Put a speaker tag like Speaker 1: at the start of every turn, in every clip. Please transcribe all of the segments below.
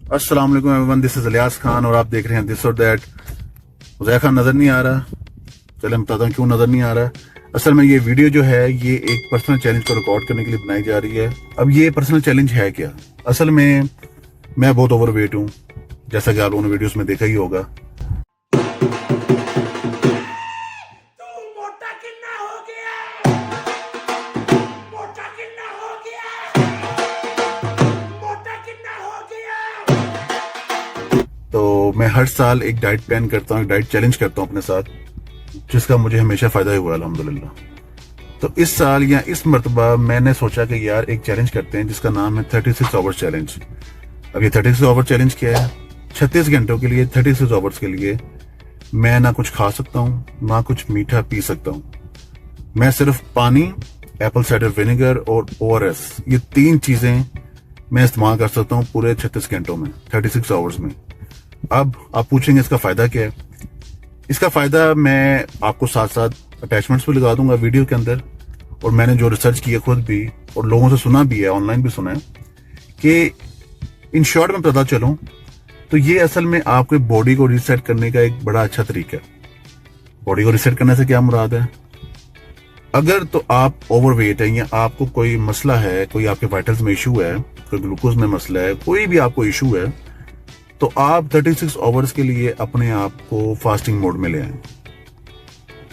Speaker 1: अस्सलाम वालेकुम everyone, this is Ilyas Khan और आप देख रहे हैं दिस और दैट। उज़ैर खान नज़र नहीं आ रहा। चले मैं बताता हूँ क्यों नज़र नहीं आ रहा। असल में ये वीडियो जो है ये एक पर्सनल चैलेंज को रिकॉर्ड करने के लिए बनाई जा रही है। अब ये पर्सनल चैलेंज है क्या? असल में मैं बहुत ओवरवेट हूँ, जैसा कि आप लोगों ने वीडियोस में देखा ही होगा। तो मैं हर साल एक डाइट प्लान करता हूँ, एक डाइट चैलेंज करता हूँ अपने साथ, जिसका मुझे हमेशा फायदा ही हुआ अल्हम्दुलिल्लाह। तो इस साल या इस मरतबा मैंने सोचा कि यार एक चैलेंज करते हैं जिसका नाम है 36 आवर्स चैलेंज। अब ये 36 आवर चैलेंज क्या है? 36 घंटों के लिए, 36 आवर्स के लिए मैं ना कुछ खा सकता हूँ ना कुछ मीठा पी सकता हूँ। मैं सिर्फ पानी, एप्पल साइडर विनेगर और ORS, ये 3 चीजें मैं इस्तेमाल कर सकता हूँ पूरे 36 घंटों में, 36 आवर्स में। अब आप पूछेंगे इसका फायदा क्या है? इसका फायदा मैं आपको साथ साथ अटैचमेंट्स भी लगा दूंगा वीडियो के अंदर। और मैंने जो रिसर्च की है खुद भी और लोगों से सुना भी है, ऑनलाइन भी सुना है, कि इन शॉर्ट में पता चलूं तो ये असल में आपके बॉडी को रीसेट करने का एक बड़ा अच्छा तरीका है। बॉडी को रीसेट करने से क्या मुराद है? अगर तो आप ओवरवेट है या आपको कोई मसला है, कोई आपके वाइटल्स में इशू है, कोई ग्लूकोज में मसला है, कोई भी आपको इशू है, तो आप 36 आवर्स के लिए अपने आप को फास्टिंग मोड में ले आए।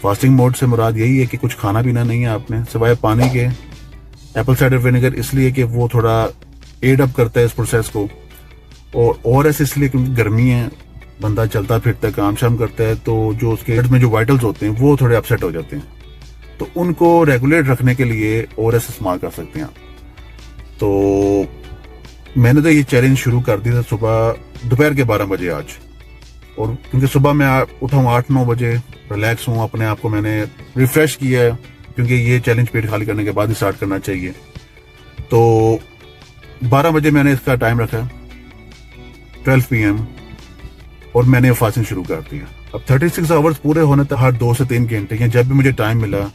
Speaker 1: फास्टिंग मोड से मुराद यही है कि कुछ खाना पीना नहीं है आपने सिवाय पानी के। एप्पल साइडर विनेगर इसलिए कि वो थोड़ा एड अप करता है इस प्रोसेस को, और ORS इसलिए क्योंकि गर्मी है, बंदा चलता फिरता है, काम शाम करता है, तो जो उसके ब्लड में जो वाइटल्स होते हैं वो थोड़े अपसेट हो जाते हैं, तो उनको रेगुलेट रखने के लिए ORS इस्तेमाल कर सकते हैं। तो मैंने तो ये चैलेंज शुरू कर दिया था सुबह दोपहर के 12 बजे आज। और क्योंकि सुबह मैं उठा हूँ 8-9 बजे, रिलैक्स हूँ, अपने आप को मैंने रिफ्रेश किया है, क्योंकि ये चैलेंज पेट खाली करने के बाद ही स्टार्ट करना चाहिए। तो 12 बजे मैंने इसका टाइम रखा, 12 PM, और मैंने फास्टिंग शुरू कर दिया। अब 36 आवर्स पूरे होने तक हर 2 से 3 घंटे या जब भी मुझे टाइम मिला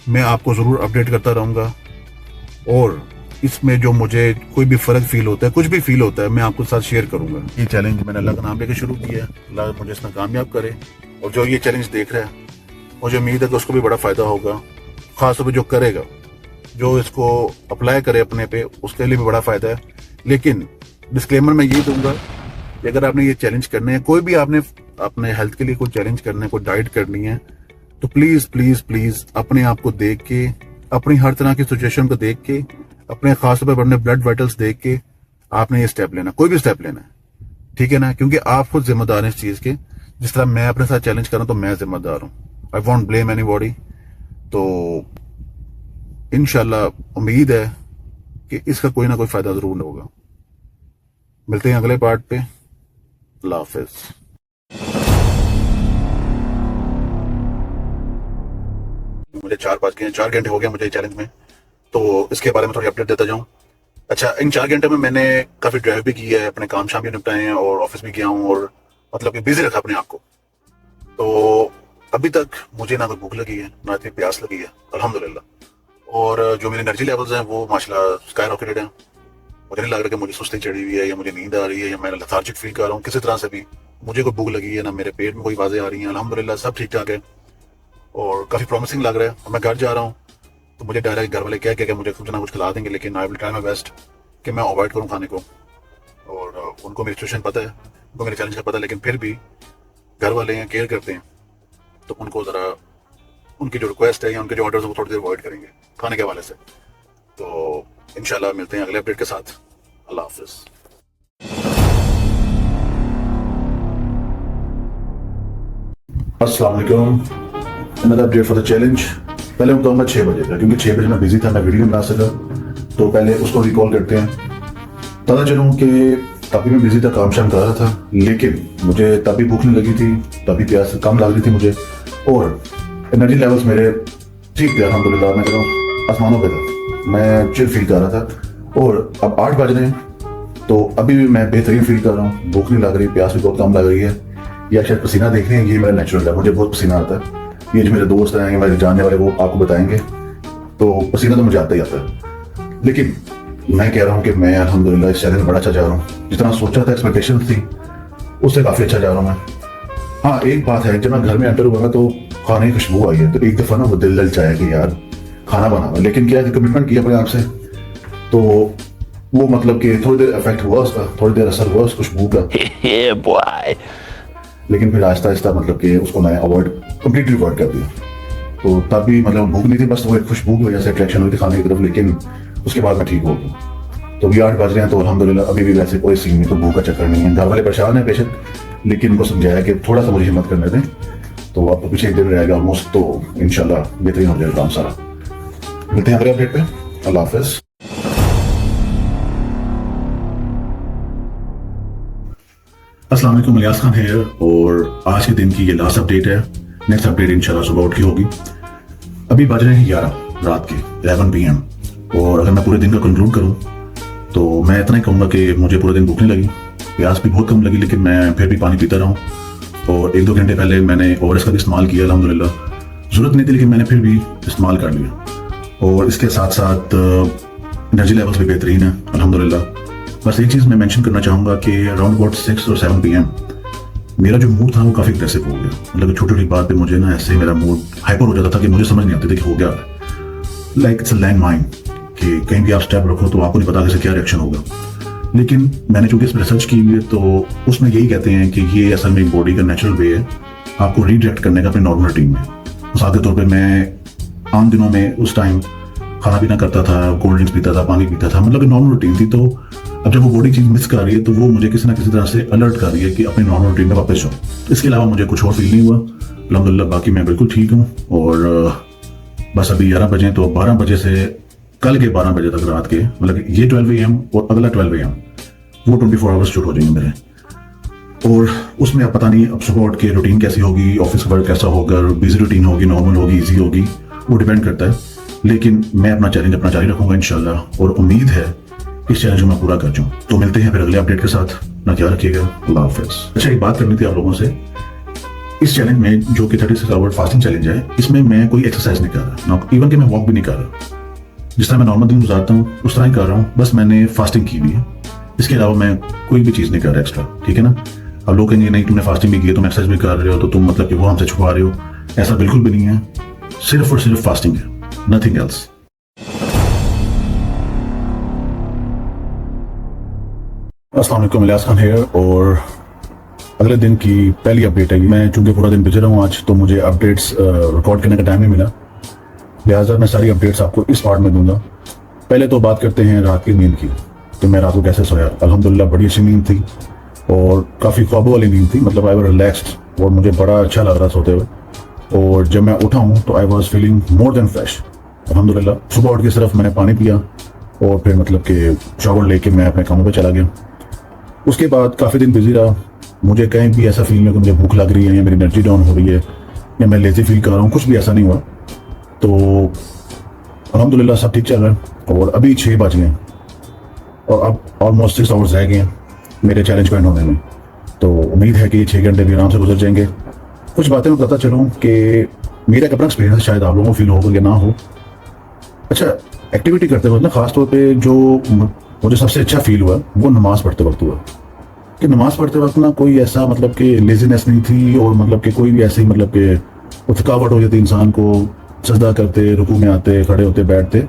Speaker 1: मैं आपको जरूर अपडेट करता रहूंगा। और इसमें जो मुझे कोई भी फर्क फील होता है, कुछ भी फील होता है, मैं आपके साथ शेयर करूंगा। ये चैलेंज मैंने अल्लाह का नाम लेकर शुरू किया है, अल्लाह मुझे इसमें कामयाब करे। और जो ये चैलेंज देख रहा है मुझे उम्मीद है कि उसको भी बड़ा फायदा होगा, खासतौर पर जो करेगा, जो इसको अप्लाई करे अपने पे, उसके लिए भी बड़ा फायदा है। लेकिन डिस्क्लेमर मैं ये दूंगा कि अगर आपने ये चैलेंज करने हैं, कोई भी आपने अपने हेल्थ के लिए कोई चैलेंज करना है, कोई डाइट करनी है, तो प्लीज प्लीज प्लीज अपने आप को देख के, अपनी हर तरह की सिचुएशन को देख के, अपने खास तौर पर अपने ब्लड वाइटल्स देख के आपने ये स्टेप लेना, कोई भी स्टेप लेना है, ठीक है ना? क्योंकि आप खुद जिम्मेदार हैं इस चीज के। जिस तरह मैं अपने साथ चैलेंज कर रहा हूं तो मैं जिम्मेदार हूं। I want blame anybody. तो इंशाल्लाह उम्मीद है कि इसका कोई ना कोई फायदा जरूर होगा। मिलते हैं अगले पार्ट पे। अल्लाह हाफिज। मुझे 4 घंटे हो गए मुझे चैलेंज में, तो इसके बारे में थोड़ी अपडेट देता जाऊं। अच्छा, इन 4 घंटे में मैंने काफी ड्राइव भी की है, अपने काम शाम भी निपटाए हैं और ऑफिस भी गया हूं, और मतलब कि बिजी रखा अपने आप को। तो अभी तक मुझे ना तो भूख लगी है ना इतनी प्यास लगी है अल्हम्दुलिल्लाह। और जो मेरे एनर्जी लेवल्स हैं वो माशाल्लाह स्काई रॉकेटेड हैं। मुझे नहीं लग रहा कि मुझे सुस्ती चढ़ी हुई है या मुझे नींद आ रही है या मैं लेथार्जिक फील कर रहा हूँ किसी तरह से भी। मुझे कोई भूख लगी है ना मेरे पेट में कोई आवाजें आ रही हैं, अल्हम्दुलिल्लाह सब ठीक ठाक है और काफी प्रॉमिसिंग लग रहा है। मैं घर जा रहा हूँ तो मुझे डर है घर वाले क्या मुझे कुछ ना कुछ खिला देंगे, लेकिन I will try my best कि मैं अवॉइड करूँ खाने को। और उनको मेरी सिचुएशन पता है, उनको मेरे चैलेंज का पता है, लेकिन फिर भी घर वाले हैं, केयर करते हैं, तो उनको जरा उनकी जो रिक्वेस्ट है या उनके जो ऑर्डर्स है वो थोड़ी देर अवॉइड करेंगे खाने के हवाले से। तो इंशाल्लाह मिलते हैं अगले अपडेट के साथ। अल्लाह हाफिज। अस्सलाम वालेकुम, another update for the challenge. पहले मैं बताऊंगा 6 बजे का, क्योंकि 6 बजे मैं बिजी था, मैं वीडियो बना सका। तो पहले उसको रिकॉल करते हैं। पता चलूं कि तभी मैं बिजी था, काम शाम कर रहा था, लेकिन मुझे तभी भूख नहीं लगी थी, तभी प्यास कम लग रही थी मुझे, और एनर्जी लेवल्स मेरे ठीक थे अल्हम्दुलिल्लाह। मैं कह रहा हूँ आसमानों पे था, मैं चिल फील कर रहा था। और अब 8 बज रहे हैं तो अभी भी मैं बेहतरीन फील कर रहा हूँ, भूख नहीं लग रही, प्यास भी बहुत कम लग रही है। या शायद पसीना देख रहे हैं, ये मेरा नेचुरल है, मुझे बहुत पसीना आता है। ये जो मेरे दोस्त हैं, मेरे जानने वाले, वो आपको बताएंगे, तो पसीना तो मुझे आता ही आता है। लेकिन मैं कह रहा हूँ कि मैं अल्हम्दुलिल्लाह इस चैलेंज में बड़ा अच्छा जा रहा हूँ। जितना सोचा था, एक्सपेक्टेशन थी, उससे काफ़ी अच्छा जा रहा हूँ मैं। हाँ, एक बात है, जब मैं घर में एंटर हुआ तो खाने की खुशबू आई है, तो एक दफ़ा ना वो दिल ललचाया कि यार खाना बनाना। लेकिन क्या है, कमिटमेंट किया अपने आप से, तो वो मतलब कि थोड़ी देर इफेक्ट हुआ उसका, थोड़ी देर असर हुआ उस खुशबू का। लेकिन फिर आहिस्ता आहिस्ता मतलब कि उसको मैं कंप्लीटली अवॉइड कर दिया। तो तब भी मतलब भूख नहीं थी, बस वो एक खुशबू की वजह से अट्रैक्शन हुई थी खाने की तरफ। लेकिन उसके बाद मैं ठीक हो गया। तो अभी 8 बज रहे हैं, तो अल्हम्दुलिल्लाह अभी भी वैसे कोई सीन नहीं, तो भूख का चक्कर नहीं है। घर वाले परेशान है बेशक, लेकिन उनको समझाया कि थोड़ा सा मुझे हिम्मत करने दें। तो अब तो पीछे एक दिन रहेगा ऑलमोस्ट, तो इंशाल्लाह बेहतरीन हो जाएगा काम सारा। मिलते हैं अगले अपडेट पे। अल्लाह हाफिज। अस्सलाम वालेकुम, इलियास खान है और आज के दिन की ये लास्ट अपडेट है। नेक्स्ट अपडेट इंशाल्लाह सुबह उठ के होगी। अभी बज रहे हैं 11 रात के 11 PM, और अगर मैं पूरे दिन का कंक्लूड करूं तो मैं इतना ही कहूँगा कि मुझे पूरे दिन भूख नहीं लगी, प्यास भी बहुत कम लगी, लेकिन मैं फिर भी पानी पीता रहा हूँ। और 1-2 घंटे पहले मैंने ओआरएस का भी इस्तेमाल किया, अल्हम्दुलिल्लाह ज़रूरत नहीं थी लेकिन मैंने फिर भी इस्तेमाल कर लिया। और इसके साथ साथ एनर्जी लेवल्स भी बेहतरीन है अल्हम्दुलिल्लाह। बस एक चीज़ मैं मेंशन करना चाहूँगा कि अराउंड अबाउट 6 और 7 PM मेरा जो मूड था वो काफ़ी अग्रेसिव हो गया। मतलब छोटी छोटी बात पे मुझे ना ऐसे मेरा मूड हाइपर हो जाता था कि मुझे समझ नहीं आती थी कि हो गया। Like it's a land mine कि कहीं भी आप स्टेप रखो तो आपको नहीं पता कैसे क्या रिएक्शन होगा। लेकिन मैंने चूंकि इसमें रिसर्च की हुई है, तो उसमें यही कहते हैं कि ये असल में बॉडी का नेचुरल वे है आपको रीडायरेक्ट करने का अपने नॉर्मल रूटीन में। मिसाल के तौर पर मैं आम दिनों में उस टाइम खाना पीना करता था, कोल्ड ड्रिंक्स पीता था, पानी पीता था, मतलब नॉर्मल रूटीन थी। तो अब जब वो बॉडी चीज मिस कर रही है तो वो मुझे किसी ना किसी तरह से अलर्ट कर रही है कि अपने नॉर्मल रूटीन में वापस जाओ। इसके अलावा मुझे कुछ और फील नहीं हुआ अल्हम्दुलिल्लाह। बाकी मैं बिल्कुल ठीक हूँ। और बस अभी 11 बजे, तो 12 बजे से कल के 12 बजे तक रात के, मतलब ये 12 AM और अगला 12 AM वो 24 आवर्स शूट हो जाएंगे मेरे। और उसमें अब पता नहीं अब सुबह उठ के रूटीन कैसी होगी, ऑफिस वर्क कैसा होगा, बिजी रूटीन होगी, नॉर्मल होगी, ईजी होगी, वो डिपेंड करता है। लेकिन मैं अपना चैलेंज अपना जारी रखूंगा इंशाल्लाह, और उम्मीद है इस चैलेंज को मैं पूरा कर जाऊं। तो मिलते हैं फिर अगले अपडेट के साथ। ना ख्याल रखिएगा, अल्लाह हाफिज। अच्छा, एक बात करनी थी आप लोगों से। इस चैलेंज में जो कि 36 आवर फास्टिंग चैलेंज है, इसमें मैं कोई एक्सरसाइज नहीं कर रहा, इवन कि मैं वॉक भी नहीं कर रहा। जिस तरह मैं नॉर्मल दिन गुजारता हूँ उस तरह ही कर रहा हूँ, बस मैंने फास्टिंग की हुई है। इसके अलावा मैं कोई भी चीज़ नहीं कर रहा एक्स्ट्रा, ठीक है ना। अब लोग कहेंगे नहीं तुमने फास्टिंग भी की है, तुम एक्सरसाइज भी कर रहे हो, तो तुम मतलब कि वो हमसे छुपा रहे हो। ऐसा बिल्कुल भी नहीं है, सिर्फ और सिर्फ फास्टिंग है, नथिंग एल्स। अस्सलाम वालेकुम, इलियास खान है और अगले दिन की पहली अपडेट है। मैं चूंकि पूरा दिन बिजी रहा हूँ आज, तो मुझे अपडेट्स रिकॉर्ड करने का टाइम नहीं मिला, लिहाजा मैं सारी अपडेट्स आपको इस पार्ट में दूंगा। पहले तो बात करते हैं रात की नींद की, तो मैं रात को कैसे सोया। अल्हम्दुलिल्लाह बड़ी अच्छी नींद थी और काफ़ी ख्वाबों वाली नींद थी, मतलब आई वाज रिलैक्स्ड और मुझे बड़ा अच्छा लग रहा सोते हुए। और जब मैं उठा हूँ तो I was feeling more than fresh अल्हम्दुलिल्लाह। सुबह उठ के सिर्फ मैंने पानी पिया और फिर मतलब कि शॉवर लेके मैं अपने कामों पर चला गया। उसके बाद काफ़ी दिन बिजी रहा, मुझे कहीं भी ऐसा फील नहीं कि मुझे भूख लग रही है या मेरी एनर्जी डाउन हो रही है या मैं लेजी फील कर रहा हूँ, कुछ भी ऐसा नहीं हुआ। तो अल्हम्दुलिल्लाह सब ठीक चल रहा है। और अभी 6 बज गए और अब ऑलमोस्ट 6 आवर्स रह गए हैं मेरे चैलेंज को एंड होने में। तो उम्मीद है कि ये 6 घंटे भी आराम से गुजर जाएंगे। कुछ बातें मैं बताता चलूँ कि मेरा एक अपना एक्सपीरियंस शायद आप लोगों को फील हो या ना हो। अच्छा, एक्टिविटी करते वक्त ना खासतौर पे जो मुझे सबसे अच्छा फील हुआ वो नमाज पढ़ते वक्त हुआ। कि नमाज पढ़ते वक्त ना कोई ऐसा मतलब कि लेजीनेस नहीं थी, और मतलब कि कोई भी ऐसी मतलब कि थकावट हो जाती इंसान को, सजदा करते, रुकू में आते, खड़े होते, बैठते,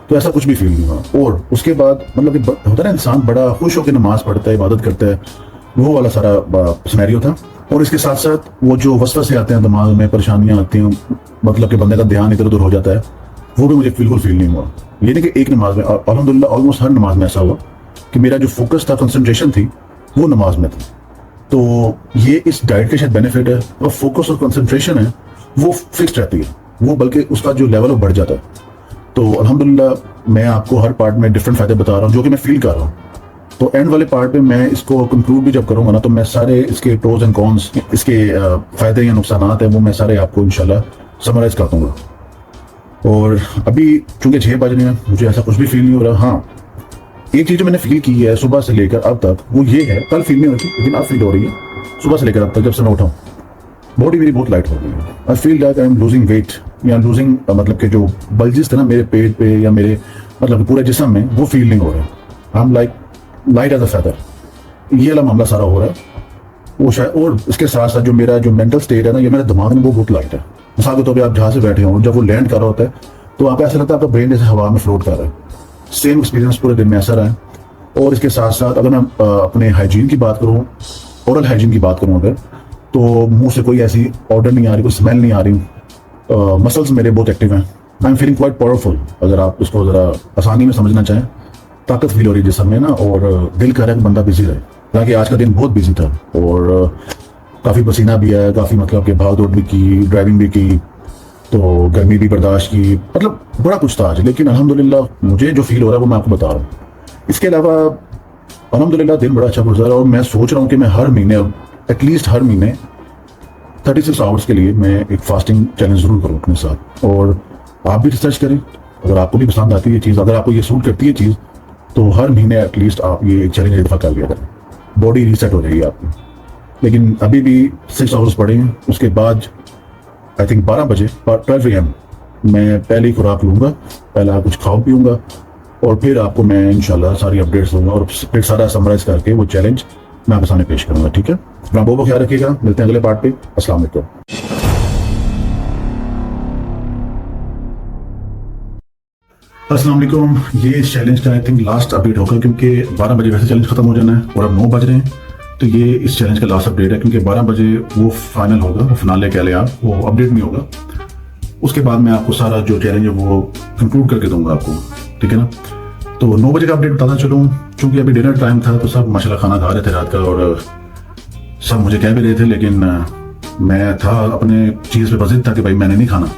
Speaker 1: तो ऐसा कुछ भी फील नहीं हुआ। और उसके बाद मतलब कि होता है ना इंसान बड़ा खुश होकर नमाज पढ़ता है, इबादत करता है, वो वाला सारा सिनेरियो था। और इसके साथ साथ वो जो वसवसे आते हैं दिमाग में, परेशानियां आती हैं, मतलब कि बंदे का ध्यान इधर उधर हो जाता है, वो भी मुझे बिल्कुल फील नहीं हुआ। ये नहीं कि एक नमाज में, अल्हम्दुलिल्लाह ऑलमोस्ट हर नमाज में ऐसा हुआ कि मेरा जो फोकस था, कंसंट्रेशन थी, वो नमाज में थी। तो ये इस डाइट के शायद बेनिफिट है, और फोकस और कंसंट्रेशन है वो फिक्स रहती है, वो बल्कि उसका जो लेवल वो बढ़ जाता है। तो अल्हम्दुलिल्लाह मैं आपको हर पार्ट में डिफरेंट फायदे बता रहा हूँ जो कि मैं फील कर रहा हूँ। तो एंड वाले पार्ट पे मैं इसको कंक्लूड भी जब करूंगा ना, तो मैं सारे इसके प्रोज एंड कॉन्स, इसके फायदे या नुकसान है, वो मैं सारे आपको इंशाल्लाह समराइज कर दूंगा। और अभी चूंकि 6 बज रहे हैं, मुझे ऐसा कुछ भी फील नहीं हो रहा। हाँ, एक चीज जो मैंने फील की है सुबह से लेकर अब तक, वो ये है, कल फील नहीं हो रही थी लेकिन अब फील हो रही है। सुबह से लेकर अब तक जब से मैं उठा हूँ, बॉडी मेरी बहुत लाइट हो गई है। I feel that I am losing weight या लूजिंग मतलब कि जो बल्जिस थे ना मेरे पेट पे या मेरे मतलब पूरे जिस्म में, वो फील नहीं हो रहे। I am like light as a feather. ये वाला मामला सारा हो रहा है वो शायद। और इसके साथ साथ जो मेरा जो मेंटल स्टेट है ना, ये मेरे दिमाग में वो बहुत लाइट है। मिसाल के तौर पर आप जहाँ से बैठे हो, जब वो लैंड कर रहा होता है तो आपको ऐसा लगता है आपका ब्रेन जैसे हवा में फ्लोट कर रहा है। सेम एक्सपीरियंस पूरे दिन में ऐसा रहा है। और इसके साथ साथ अगर मैं अपने हाइजीन की बात करूँ, ओरल हाइजीन की बात करूँ अगर, तो मुंह से कोई ऐसी ऑर्डर नहीं आ रही, कोई स्मेल नहीं आ रही। मसल्स मेरे बहुत एक्टिव हैं। I am feeling quite powerful. अगर आप उसको ज़रा आसानी में समझना चाहें, ताकत फील हो रही है जिसम में ना, और दिल कर रहा है कि बंदा बिजी रहे। हालांकि आज का दिन बहुत बिजी था और काफ़ी पसीना भी आया, काफ़ी मतलब कि भाग दौड़ भी की, ड्राइविंग भी की, तो गर्मी भी बर्दाश्त की, मतलब बड़ा कुछ था आज। लेकिन अल्हम्दुलिल्लाह मुझे जो फील हो रहा है वो मैं आपको बता रहा हूँ। इसके अलावा अल्हम्दुलिल्लाह दिन बड़ा अच्छा गुजरा और मैं सोच रहा हूँ कि मैं हर महीने, एटलीस्ट हर महीने 36 आवर्स के लिए मैं एक फास्टिंग चैलेंज जरूर करूँ अपने साथ। और आप भी रिसर्च करें, अगर आपको भी पसंद आती है चीज़, अगर आपको ये सूट करती है चीज़, तो हर महीने एटलीस्ट आप ये चैलेंज एक दफ़ा कर लिया करें। बॉडी रीसेट हो जाएगी आपकी। लेकिन अभी भी 6 आवर्स पड़े हैं। उसके बाद आई थिंक 12 बजे 12 AM मैं पहली खुराक लूँगा, पहला कुछ खाओ पीऊँगा, और फिर आपको मैं इंशाल्लाह सारी अपडेट्स दूंगा और फिर सारा समराइज करके वो चैलेंज मैं आपके सामने पेश करूँगा। ठीक है, अपना बहुत ख्याल रखिएगा। मिलते हैं अगले पार्ट पे। अस्सलाम वालेकुम। अस्सलाम वालेकुम। ये इस चैलेंज का आई थिंक लास्ट अपडेट होगा, क्योंकि 12 बजे वैसे चैलेंज खत्म हो जाना है और अब 9 बज रहे हैं। तो ये इस चैलेंज का लास्ट अपडेट है, क्योंकि 12 बजे वो फाइनल होगा, वो फिनाले कह लें आप, वो अपडेट नहीं होगा। उसके बाद मैं आपको सारा जो चैलेंज है वो कंक्लूड करके दूंगा आपको। ठीक है ना। तो 9 बजे का अपडेट बताता चलूँ, क्योंकि अभी डिनर टाइम था तो सब माशाल्लाह खाना खा रहे थे रात का, और सब मुझे कह भी रहे थे, लेकिन मैं था अपने चीज़ पे बजिद था कि भाई मैंने नहीं खाना।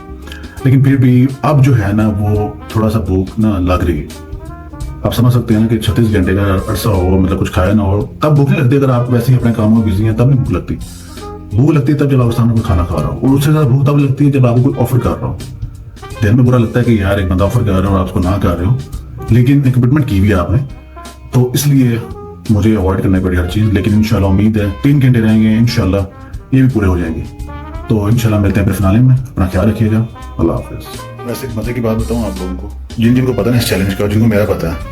Speaker 1: लेकिन फिर भी अब जो है ना, वो थोड़ा सा भूख ना लग रही है। आप समझ सकते हैं ना कि 36 घंटे का अरसा हो, मतलब कुछ खाया ना हो, तब भूख नहीं लगती। अगर आप वैसे ही अपने कामों में बिजी हैं तब नहीं भूख लगती। भूख लगती है तब जब आपके सामने कोई खाना खा रहा हो, और उससे ज़्यादा भूख तब लगती है जब आपको कोई ऑफर कर रहा हो। दिल में बुरा लगता है कि यार एक बंदा ऑफर कर रहा हो और आप उसको ना कर रहे हो, लेकिन एक कमिटमेंट की हुई है आपने, तो इसलिए मुझे अवॉइड करनी पड़ी हर चीज़। लेकिन इंशाल्लाह उम्मीद है 3 घंटे रहेंगे, इंशाल्लाह ये भी पूरे हो जाएंगे। तो इंशाल्लाह मिलते हैं फिर फिनाले में। अपना ख्याल रखिएगा। अल्लाह हाफिज़। वैसे एक मजे की बात बताऊँ आप लोगों को, जिनको पता नहीं इस चैलेंज का, जिनको मेरा पता है,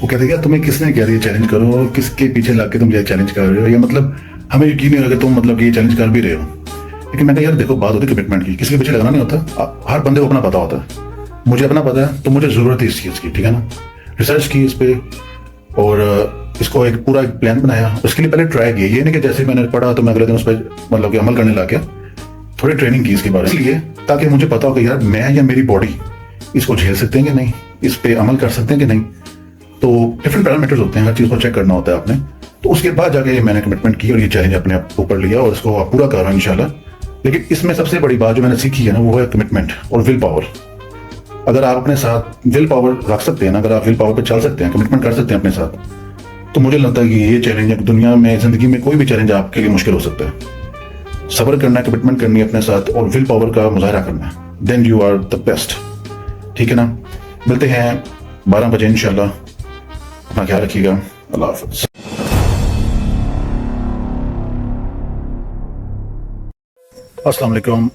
Speaker 1: वो कहते हैं तुम्हें किसने कह दिया चैलेंज करो, और किसके पीछे लग के तुम ये चैलेंज कर रहे हो, या मतलब हमें यकीन नहीं होगा कि तुम मतलब ये चैलेंज कर भी रहे हो। लेकिन मैंने यार देखो, बात होती है कमिटमेंट की, किसी के पीछे लगाना नहीं होता। हर बंदे को अपना पता होता है। मुझे अपना पता है, तो मुझे ज़रूरत है इस चीज़ की। ठीक है ना। रिसर्च की इस पर, और इसको एक पूरा एक प्लान बनाया। उसके लिए पहले ट्राई किया, ये नहीं कि जैसे मैंने पढ़ा तो मैं अगले दिन उस पर मतलब कि अमल करने लग गया। थोड़ी ट्रेनिंग की इसके बारे में, इसलिए ताकि मुझे पता हो कि यार मैं या मेरी बॉडी इसको झेल सकते हैं कि नहीं, इस पर अमल कर सकते हैं कि नहीं। तो डिफरेंट पैरामीटर्स होते हैं, हर चीज़ को चेक करना होता है आपने। तो उसके बाद जाके मैंने कमिटमेंट की और ये चैलेंज अपने ऊपर लिया, और इसको आप पूरा कर रहा हूँ इंशाल्लाह। लेकिन इसमें सबसे बड़ी बात जो मैंने सीखी है ना, वो है कमिटमेंट और विल पावर। अगर आप अपने साथ विल पावर रख सकते हैं ना, अगर आप विल पावर पे चल सकते हैं, कमिटमेंट कर सकते हैं अपने साथ, तो मुझे लगता है कि ये चैलेंज दुनिया में, जिंदगी में कोई भी चैलेंज आपके लिए मुश्किल हो सकता है। सब्र करना है, कमिटमेंट करनी है अपने साथ, और विल पावर का मुजाहरा करना है, then you are the best. ठीक है ना। मिलते हैं 12 बजे इंशाल्लाह। अपना ख्याल रखिएगा। अल्लाह हाफ़िज़। अस्सलाम वालेकुम।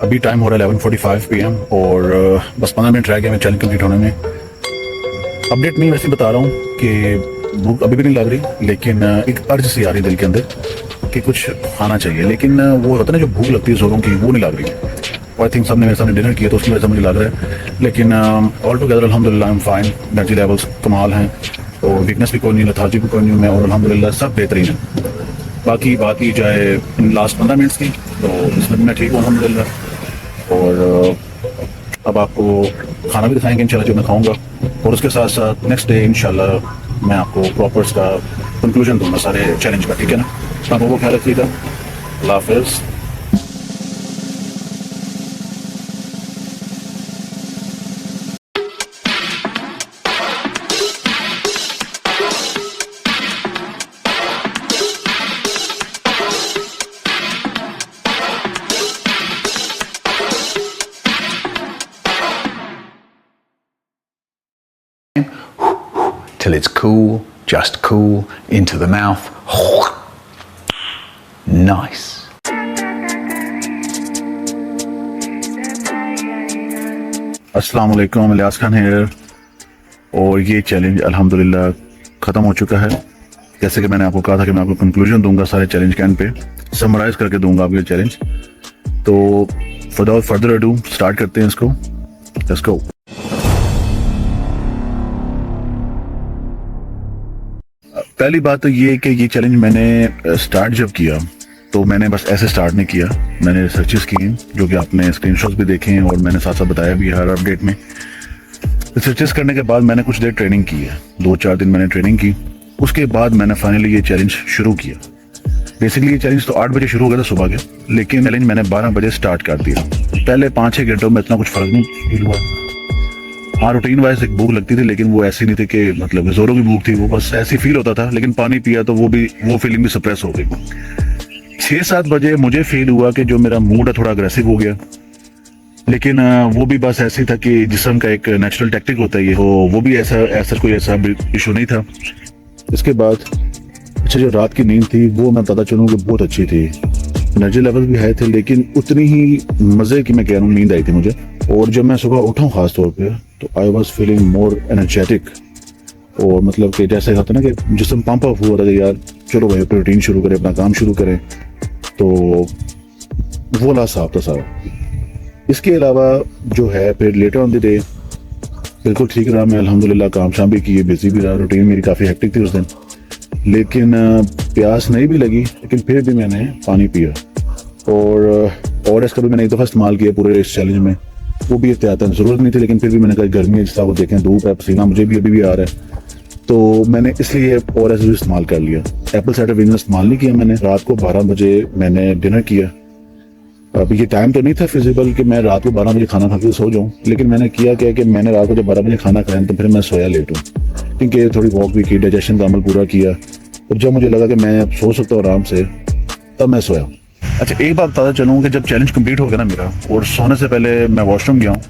Speaker 1: अभी टाइम हो रहा है 11:45 PM, और बस 15 मिनट रह गए मैं चैलेंज कंप्लीट होने में। अपडेट नहीं, वैसे बता रहा हूँ कि भूख अभी भी नहीं लग रही, लेकिन एक अर्ज सी आ रही दिल के अंदर कि कुछ खाना चाहिए। लेकिन वो होता है ना जो भूख लगती है जोरों की, वो नहीं लग रही। आई थिंक सबने मेरे सामने डिनर किया तो उसकी वजह से मुझे लग रहा है। लेकिन ऑल टुगेदर अल्हम्दुलिल्लाह I am fine. Energy levels कमाल हैं, और वीकनेस भी कोई नहीं, लेथार्जी भी कोई नहीं मैं, और अल्हम्दुलिल्लाह सब बेहतरीन है। बाकी बात की जाए इन लास्ट 15 मिनट्स की, तो इसमें मैं ठीक हूँ अल्हम्दुलिल्लाह। और अब आपको खाना भी दिखाएंगे इंशाल्लाह जो मैं खाऊंगा, और उसके साथ साथ नेक्स्ट डे इंशाल्लाह मैं आपको प्रॉपर का कंक्लूजन दूंगा सारे चैलेंज का। ठीक है ना। आप वो ख्याल रखिएगा। अल्लाह हाफ़िज़।
Speaker 2: Till it's cool, just cool, into the mouth. Nice.
Speaker 1: अस्सलाम वालेकुम, इलियास खान है। और ये चैलेंज अल्हम्दुलिल्लाह ख़त्म हो चुका है। जैसे कि मैंने आपको कहा था कि मैं आपको कंक्लूजन दूंगा सारे चैलेंज के एंड पे, समराइज करके दूंगा आपको ये चैलेंज। तो विदाउट फर्दर अडू स्टार्ट करते हैं इसको। Let's go. पहली बात तो ये कि ये चैलेंज मैंने स्टार्ट जब किया तो मैंने बस ऐसे स्टार्ट नहीं किया, मैंने रिसर्चेस की हैं जो कि आपने स्क्रीनशॉट्स भी देखे हैं और मैंने साथ साथ बताया भी है हर अपडेट में। रिसर्चेस करने के बाद मैंने कुछ देर ट्रेनिंग की है, 2-4 दिन मैंने ट्रेनिंग की। उसके बाद मैंने फाइनली ये चैलेंज शुरू किया। बेसिकली ये चैलेंज तो 8 बजे शुरू हो गया था सुबह के, लेकिन चैलेंज मैंने 12 बजे स्टार्ट कर दिया। पहले 5-6 घंटों में इतना कुछ फर्क नहीं फील हुआ। हाँ, रूटीन वाइज एक भूख लगती थी, लेकिन वो ऐसी नहीं थी कि मतलब जोरों की भूख थी, वो बस ऐसी फील होता था। लेकिन पानी पिया तो वो फीलिंग भी सप्रेस हो गई। 6-7 बजे मुझे फील हुआ कि जो मेरा मूड है थोड़ा अग्रेसिव हो गया, लेकिन वो भी बस ऐसे ही था कि जिस्म का एक नेचुरल टैक्टिक होता है ये, वो भी ऐसा कोई ऐसा इशू नहीं था। इसके बाद अच्छा, जो रात की नींद थी वो मैं बताता चलूँ कि बहुत अच्छी थी। एनर्जी लेवल भी हाई थे, लेकिन उतनी ही मज़े की मैं कह रहा हूँ नींद आई थी मुझे। और जब मैं सुबह उठा हूँ खास तौर पे, तो I was feeling more energetic. और मतलब कि जैसे होता ना कि जिस्म पंप अप हुआ था कि यार चलो भाई अपनी रूटीन शुरू करें, अपना काम शुरू करें। तो वो वाला साफ था सारा। इसके अलावा जो है फिर लेटर ऑन द डे बिल्कुल ठीक रहा। मैं अल्हम्दुलिल्लाह काम शाम भी किए, बिजी भी रहा। रूटीन मेरी काफ़ी हेक्टिक थी उस दिन, लेकिन प्यास नहीं भी लगी, लेकिन फिर भी मैंने पानी पिया। और इसका भी मैंने एक दफ़ा इस्तेमाल किया पूरे इस चैलेंज में, वो भी एहतियातन ज़रूरत नहीं थी, लेकिन फिर भी मैंने कहा गर्मी है, जिस तरह वो देखें धूप है, पसीना मुझे भी अभी भी आ रहा है, तो मैंने इसलिए और भी इस्तेमाल कर लिया। एप्पल साइडर विनेगर इस्तेमाल नहीं किया मैंने। रात को 12 बजे मैंने डिनर किया। अब ये टाइम तो नहीं था फिजिबल कि मैं रात को 12 बजे खाना खा के सो जाऊँ, लेकिन मैंने किया क्या कि मैंने रात को जब 12 बजे खाना खाया तो फिर मैं सोया लेट हूँ, क्योंकि थोड़ी वॉक भी की, डाइजेशन का अमल पूरा किया। और जब मुझे लगा कि मैं अब सो सकता हूँ आराम से, तब मैं सोया। अच्छा, एक बात बताता चलूँ कि जब चैलेंज कंप्लीट हो गया ना मेरा, और सोने से पहले मैं वॉशरूम गया हूँ,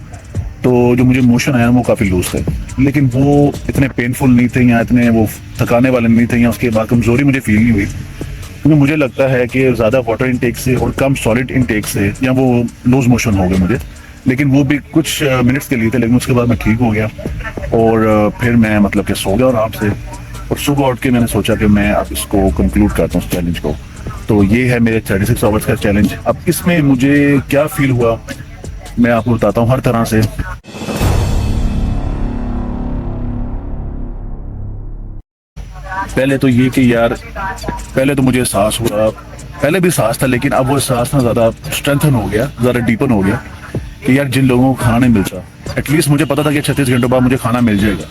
Speaker 1: तो जो मुझे मोशन आया वो काफ़ी लूज थे, लेकिन वो इतने पेनफुल नहीं थे या इतने वो थकाने वाले नहीं थे, या उसके बाद कमजोरी मुझे फील नहीं हुई। क्योंकि मुझे लगता है कि ज़्यादा वाटर इनटेक से और कम सॉलिड इनटेक से या वो लूज मोशन हो गए मुझे, लेकिन वो भी कुछ मिनट्स के लिए थे। लेकिन उसके बाद मैं ठीक हो गया और फिर मैं मतलब कि सो गया आराम से। और सुबह उठ के मैंने सोचा कि मैं अब इसको कंक्लूड करता हूँ, इस चैलेंज को। तो ये है मेरे 36 आवर्स का चैलेंज। अब इसमें मुझे क्या फील हुआ मैं आपको बताता हूँ हर तरह से। पहले तो ये कि यार, पहले तो मुझे एहसास हुआ, पहले भी एहसास था, लेकिन अब वो एहसास ना ज़्यादा स्ट्रेंथन हो गया, ज़्यादा डीपन हो गया कि यार जिन लोगों को खाना नहीं मिलता, एटलीस्ट मुझे पता था कि 36 घंटों बाद मुझे खाना मिल जाएगा,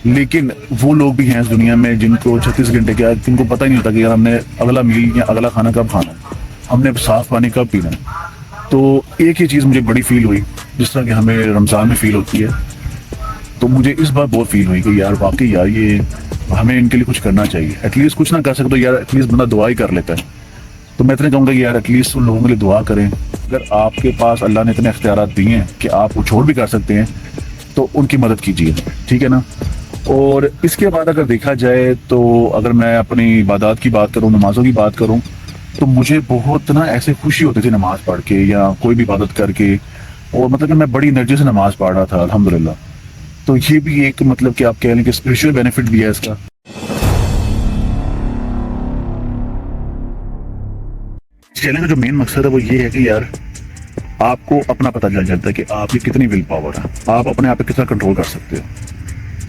Speaker 1: लेकिन वो लोग भी हैं इस दुनिया में जिनको 36 घंटे क्या, जिनको पता ही नहीं होता कि यार हमने अगला मील या अगला खाना कब खाना है, हमने साफ पानी कब पीना है। तो एक ही चीज़ मुझे बड़ी फील हुई, जिस तरह कि हमें रमज़ान में फील होती है, तो मुझे इस बार बहुत फील हुई कि यार वाकई यार ये हमें इनके लिए कुछ करना चाहिए। एटलीस्ट कुछ ना कर सकते तो यार एटलीस्ट बंदा दुआ ही कर लेता है। तो मैं इतने कहूँगा कि यार एटलीस्ट उन लोगों के लिए दुआ करें। अगर आपके पास अल्लाह ने इतने इख्तियारात दिए हैं कि आप वो छोड़ भी कर सकते हैं, तो उनकी मदद कीजिए, ठीक है ना। और इसके बाद अगर देखा जाए तो अगर मैं अपनी इबादत की बात करूँ, नमाज़ों की बात करूँ, तो मुझे बहुत ना ऐसे खुशी होती थी नमाज़ पढ़ के या कोई भी इबादत करके, और मतलब कि मैं बड़ी एनर्जी से नमाज़ पढ़ रहा था अल्हम्दुलिल्लाह। तो ये भी एक मतलब कि आप कह लें कि स्पिरिचुअल बेनिफिट भी है इसका। चैलेंज का जो मेन मकसद है वो ये है कि यार आपको अपना पता चल जाता है कि आपकी कितनी विल पावर है, आप अपने आप पे कितना कंट्रोल कर सकते हो।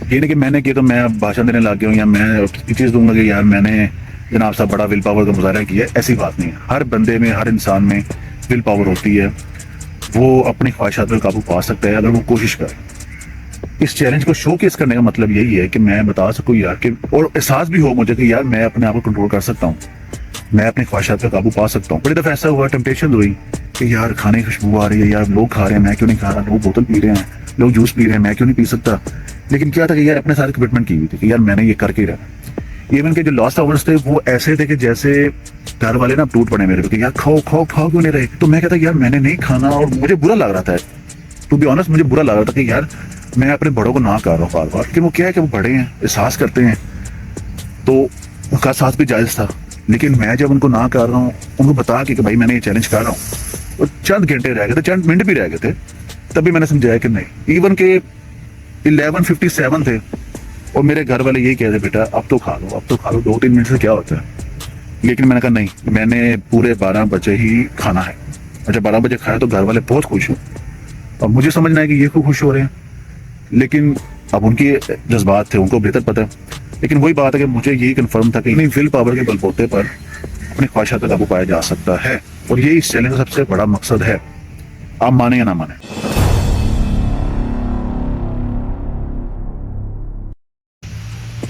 Speaker 1: ये नहीं कि मैंने किया तो मैं भाषण देने लग गया हूँ या मैं ये चीज़ दूंगा कि यार मैंने जनाब साहब बड़ा विल पावर का मुजाहरा किया है, ऐसी बात नहीं है। हर बंदे में, हर इंसान में विल पावर होती है, वो अपनी ख्वाहिशात पर काबू पा सकता है अगर वो कोशिश करे। इस चैलेंज को शोकेस करने का मतलब यही है कि मैं बता सकूं यार कि, और एहसास भी हो मुझे कि यार मैं अपने आप को कंट्रोल कर सकता हूँ, मैं अपनी ख्वाहिशात पर काबू पा सकता हूँ। बड़ी दफ़ा ऐसा हुआ, टेम्पटेशन हुई कि यार खाने की खुशबू आ रही है, यार लोग खा रहे हैं मैं क्यों नहीं खा रहा, लोग बोतल पी रहे हैं, लोग जूस पी रहे हैं मैं क्यों नहीं पी सकता। लेकिन क्या था कि यार अपने साथ कमिटमेंट की हुई थी कि यार मैंने ये करके ही रहना। इवन के जो लास्ट आवर्स थे वो ऐसे थे कि जैसे घर वाले ना टूट पड़े मेरे को, यार खाओ खाओ खाओ क्यों नहीं रहे। तो मैं कहता यार मैंने नहीं खाना, और मुझे बुरा लग रहा था, टू बी ऑनेस्ट मुझे बुरा लग रहा था कि यार मैं अपने बड़ों को ना कर रहा हूँ बार बार, कि वो क्या है कि वो बड़े हैं, एहसास करते हैं, तो उनका साथ भी जायज़ था। लेकिन मैं जब उनको ना कर रहा हूँ, उनको बता के कि भाई मैंने ये चैलेंज कर रहा हूँ, और चंद घंटे रह गए थे, चंद मिनट भी रह गए थे, तभी मैंने समझाया कि नहीं, इवन के 11:57 थे और मेरे घर वाले यही कहते बेटा अब तो खा लो, अब तो खा लो, 2-3 मिनट से क्या होता है। लेकिन मैंने कहा नहीं, मैंने पूरे 12 बजे ही खाना है। अच्छा 12 बजे खाया तो घर वाले बहुत खुश हो और मुझे समझना है कि ये क्यों खुश हो रहे हैं, लेकिन अब उनकी जज्बात थे, उनको बेहतर पता है। लेकिन वही बात है कि मुझे यही कंफर्म था कि नहीं, विल पावर के बलबूते पर अपनी ख्वाहिशात पर काबू पाया जा सकता है और ये इस चैलेंज का सबसे बड़ा मकसद है, आप माने या ना माने।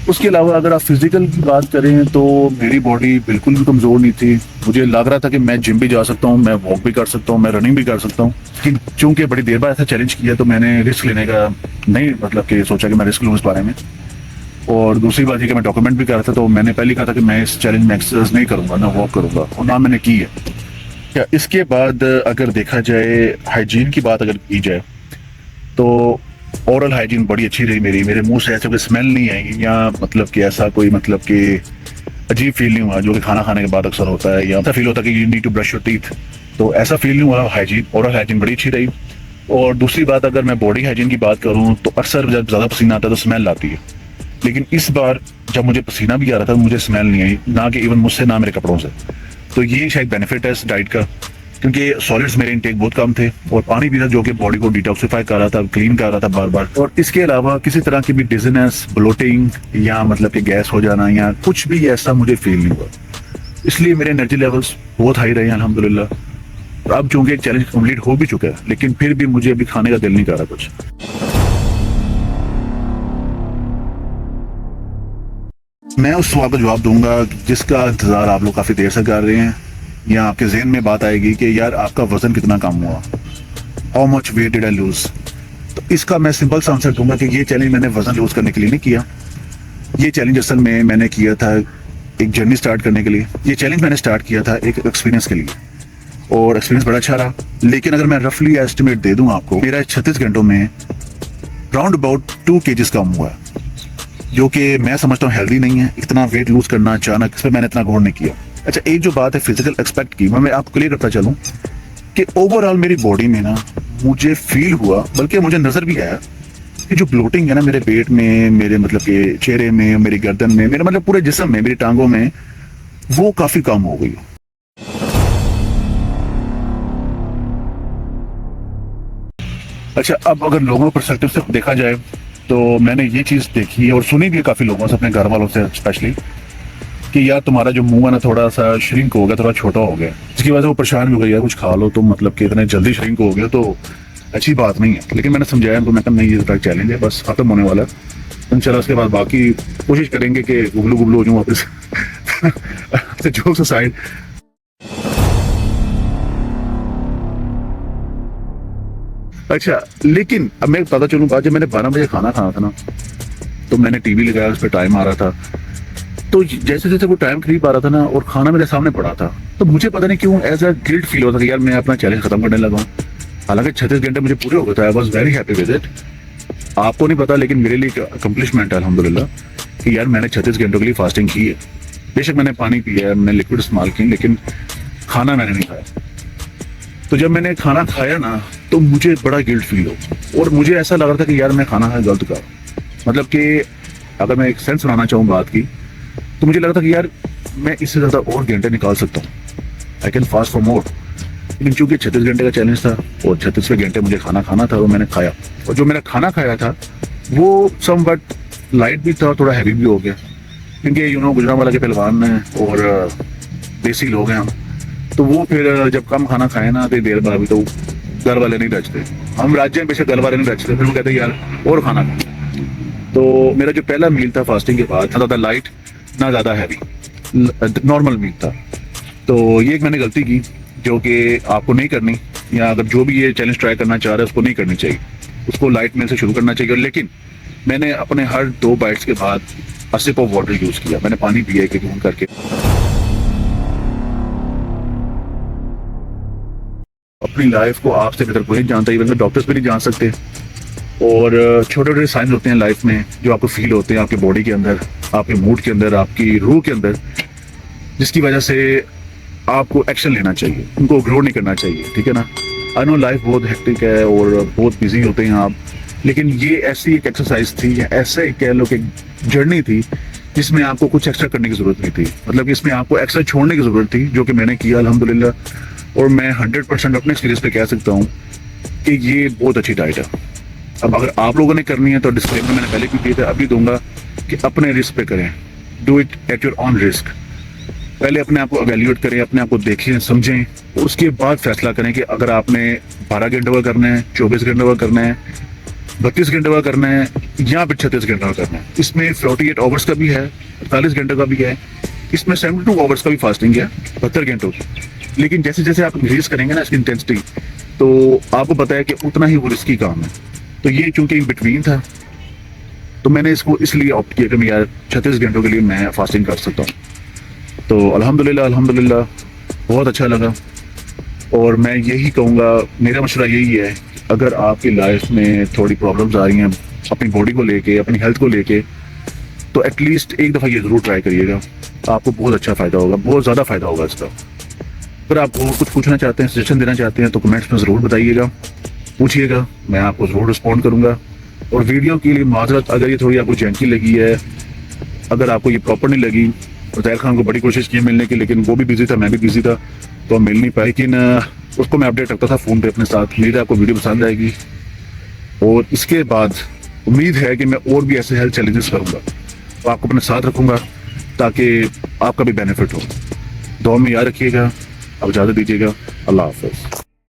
Speaker 1: उसके अलावा अगर आप फिजिकल की बात करें तो मेरी बॉडी बिल्कुल भी कमजोर नहीं थी। मुझे लग रहा था कि मैं जिम भी जा सकता हूँ, मैं वॉक भी कर सकता हूँ, मैं रनिंग भी कर सकता हूँ। लेकिन चूंकि बड़ी देर बाद ऐसा चैलेंज किया तो मैंने रिस्क लेने का नहीं मतलब कि सोचा कि मैं रिस्क लूँ इस बारे में। और दूसरी बात है कि मैं डॉक्यूमेंट भी कर रहा था, तो मैंने पहले कहा था कि मैं इस चैलेंज में एक्सरसाइज नहीं करूंगा, ना वॉक करूंगा, और ना मैंने की है। क्या इसके बाद अगर देखा जाए हाइजीन की बात अगर की जाए तो ओरल हाइजीन बड़ी अच्छी रही मेरी। मेरे मुंह से ऐसे कोई स्मेल नहीं आई या मतलब कि ऐसा कोई मतलब कि अजीब फील नहीं हुआ जो कि खाना खाने के बाद अक्सर होता है, या ऐसा फील होता है कि you need to brush your teeth, तो ऐसा फील नहीं हुआ। हाइजीन, ओरल हाइजीन बड़ी अच्छी रही। और दूसरी बात अगर मैं बॉडी हाइजीन की बात करूँ तो अक्सर जब ज़्यादा पसीना आता है तो स्मेल आती है, लेकिन इस बार जब मुझे पसीना भी आ रहा था मुझे स्मेल नहीं आई, ना कि इवन मुझसे ना मेरे कपड़ों से। तो ये शायद बेनिफिट है इस डाइट का, क्योंकि सॉलिड्स मेरे इनटेक बहुत कम थे और पानी भी था जो कि बॉडी को डिटॉक्सिफाई कर रहा था, क्लीन कर रहा था बार बार। और इसके अलावा किसी तरह की भी डिजीनेस, ब्लोटिंग या मतलब कि गैस हो जाना या कुछ भी ऐसा मुझे फील नहीं हुआ। इसलिए मेरे एनर्जी लेवल्स बहुत हाई रहे हैं अल्हम्दुलिल्लाह। अब चूंकि एक चैलेंज कंप्लीट हो भी चुका है, लेकिन फिर भी मुझे अभी खाने का दिल नहीं कर रहा कुछ। मैं उस सवाल का जवाब दूंगा जिसका इंतजार आप लोग काफी देर से कर रहे हैं, या आपके जहन में बात आएगी कि यार आपका वजन कितना कम हुआ, how much weight did I lose. तो इसका मैं सिंपल सा आंसर दूंगा कि ये चैलेंज मैंने वजन लूज करने के लिए नहीं किया। ये चैलेंज असल में मैंने किया था एक जर्नी स्टार्ट करने के लिए। ये चैलेंज मैंने स्टार्ट किया था एक एक्सपीरियंस के लिए, और एक्सपीरियंस बड़ा अच्छा रहा। लेकिन अगर मैं रफली एस्टिमेट दे दूं आपको, मेरा 36 घंटों में राउंड अबाउट 2 kg कम हुआ है, जो कि मैं समझता हूँ हेल्दी नहीं है। इतना वेट लूज करना अचानक, इस पर मैंने इतना गौर नहीं किया। अच्छा, एक जो बात है फिजिकल एक्सपेक्ट की, मैं आपको क्लियर करता चलूं कि ओवरऑल मेरी बॉडी में ना मुझे फील हुआ, बल्कि मुझे नजर भी आया कि जो ब्लोटिंग है ना मेरे पेट में, मेरे मतलब के चेहरे में, मेरी गर्दन में, मेरे मतलब पूरे जिस्म में, मेरी टांगों में, वो काफी कम हो गई। अच्छा, अब अगर लोगों के पर्सपेक्टिव से देखा जाए तो मैंने ये चीज देखी है और सुनी भी है काफी लोगों से, अपने घर वालों से स्पेशली, कि यार तुम्हारा जो मुंह है ना थोड़ा सा श्रिंक हो गया, थोड़ा छोटा हो गया, जिसकी वजह से वो परेशान भी हो गया, यार कुछ खा लो तो मतलब कि इतने जल्दी श्रिंक हो गया तो अच्छी बात नहीं है। लेकिन मैंने समझाया उनको, मैं कहा नहीं, ये चैलेंज है, बस खत्म होने वाला है इंशाल्लाह। उसके बाद बाकी कोशिश करेंगे कि गुबलू गुबलू हो जाऊँ वापस। जोक्स असाइड, अच्छा लेकिन अब मैं पता चलूँ, आज जब मैंने 12 बजे खाना खाना था ना, तो मैंने टीवी लगाया, उस पर टाइम आ रहा था, तो जैसे जैसे वो टाइम करीब आ रहा था ना और खाना मेरे सामने पड़ा था, तो मुझे पता नहीं क्यों एज अ गिल्ट फील होता था कि यार मैं अपना चैलेंज खत्म करने लगा हूँ। हालांकि 36 घंटे मुझे पूरे हो गए थे, I was very happy with it. आपको नहीं पता, लेकिन मेरे लिए अकम्पलिशमेंट है अल्हम्दुलिल्लाह कि यार मैंने 36 घंटों के लिए फास्टिंग की है। बेशक मैंने पानी पिया है, मैंने लिक्विड इस्तेमाल की, लेकिन खाना मैंने नहीं खाया। तो जब मैंने खाना खाया ना तो मुझे बड़ा गिल्ट फील हो, और मुझे ऐसा लग रहा था कि यार मैं खाना खाया गलत कर, मतलब कि अगर मैं एक सेंस बनाना चाहूँ बात की, तो मुझे लगा था कि यार मैं इससे ज्यादा और घंटे निकाल सकता हूँ, I can fast for more. लेकिन चूंकि 36 घंटे का चैलेंज था और 36वें घंटे मुझे खाना खाना था, वो मैंने खाया। और जो मेरा खाना खाया था वो समवट लाइट भी था, थोड़ा हैवी भी हो गया, क्योंकि गुजरांवाला के पहलवान हैं और देसी लोग हैं हम, तो वो फिर जब कम खाना खाए ना तो देर बाद भी तो घर वाले नहीं रचते, हम राज्य में बेशक घर वाले नहीं रचते, फिर वो कहते यार और खाना खा। तो मेरा जो पहला मील था फास्टिंग के बाद, ना ज़्यादा लाइट ना ज़्यादा हैवी, नॉर्मल मील था। तो ये एक मैंने गलती की जो कि आपको नहीं करनी, या अगर जो भी ये चैलेंज ट्राई करना चाह रहा है उसको नहीं करनी चाहिए, उसको लाइट मील से शुरू करना चाहिए। लेकिन मैंने अपने हर 2 बाइट्स के बाद a sip of water use किया, मैंने पानी पिया एक घूम करके। अपनी लाइफ को आपसे बेहतर कोई नहीं जानता, इवन डॉक्टर्स भी नहीं जान सकते। और छोटे छोटे साइंस होते हैं लाइफ में जो आपको फील होते हैं आपके बॉडी के अंदर, आपके मूड के अंदर, आपकी रूह के अंदर, जिसकी वजह से आपको एक्शन लेना चाहिए, उनको इग्नोर नहीं करना चाहिए, ठीक है ना। आई नो लाइफ बहुत हेक्टिक है और बहुत बिजी होते हैं आप, लेकिन ये ऐसी एक एक्सरसाइज थी या ऐसे कह लो कि जर्नी थी जिसमें आपको कुछ एक्स्ट्रा करने की जरूरत नहीं थी। मतलब इसमें आपको एक्स्ट्रा छोड़ने की जरूरत थी, जो कि मैंने किया अल्हम्दुलिल्लाह। और मैं 100% अपने एक्सपीरियंस पे कह सकता हूँ कि ये बहुत अच्छी डाइट है। अब अगर आप लोगों ने करनी है तो डिस्क्लेमर मैंने पहले भी दिया था, अभी दूंगा कि अपने रिस्क पे करें, do it at your on risk. पहले अपने आप को एवेल्यूएट करें, अपने आप को देखें समझें, उसके बाद फैसला करें कि अगर आपने 12 घंटे वर्क करना है, 24 घंटे वर्क करना है, 32 घंटे वर्क करना है या फिर 36 घंटे वर्क करना है। इसमें 48 आवर्स का भी है, 48 घंटे का भी है, इसमें 72 आवर्स का भी फास्टिंग है, 72 घंटों की। लेकिन जैसे जैसे आप इंक्रीज करेंगे ना इसकी इंटेंसिटी, तो आपको पता है कि उतना ही वो रिस्की काम है। तो ये चूंकि इन बिटवीन था, तो मैंने इसको इसलिए ऑप्ट किया कि मैं यार 36 घंटों के लिए मैं फास्टिंग कर सकता हूँ। तो अल्हम्दुलिल्लाह अल्हम्दुलिल्लाह बहुत अच्छा लगा। और मैं यही कहूँगा, मेरा मशवरा यही है, अगर आपकी लाइफ में थोड़ी प्रॉब्लम्स आ रही हैं अपनी बॉडी को लेके, अपनी हेल्थ को लेके, तो एटलीस्ट एक दफ़ा ये ज़रूर ट्राई करिएगा, आपको बहुत अच्छा फ़ायदा होगा, बहुत ज़्यादा फ़ायदा होगा इसका। अगर आप और कुछ पूछना चाहते हैं, सजेशन देना चाहते हैं, तो कमेंट्स में ज़रूर बताइएगा, पूछिएगा, मैं आपको ज़रूर रिस्पॉन्ड करूँगा। और वीडियो के लिए माजरत अगर ये थोड़ी आपको जैंकी लगी है, अगर आपको ये प्रॉपर नहीं लगी, तो ज़ाहिर खान को बड़ी कोशिश की मिलने की, लेकिन वो भी बिजी था, मैं भी बिजी था, तो हम मिल नहीं पाए। लेकिन उसको मैं अपडेट रखता था फ़ोन पे अपने साथ। उम्मीद है आपको वीडियो पसंद आएगी, और इसके बाद उम्मीद है कि मैं और भी ऐसे हेल्थ चैलेंजेस करूँगा, तो आपको अपने साथ रखूँगा ताकि आपका भी बेनिफिट हो। दुआ में याद रखिएगा। अब इजाज़त दीजिएगा। अल्लाह हाफ़िज़।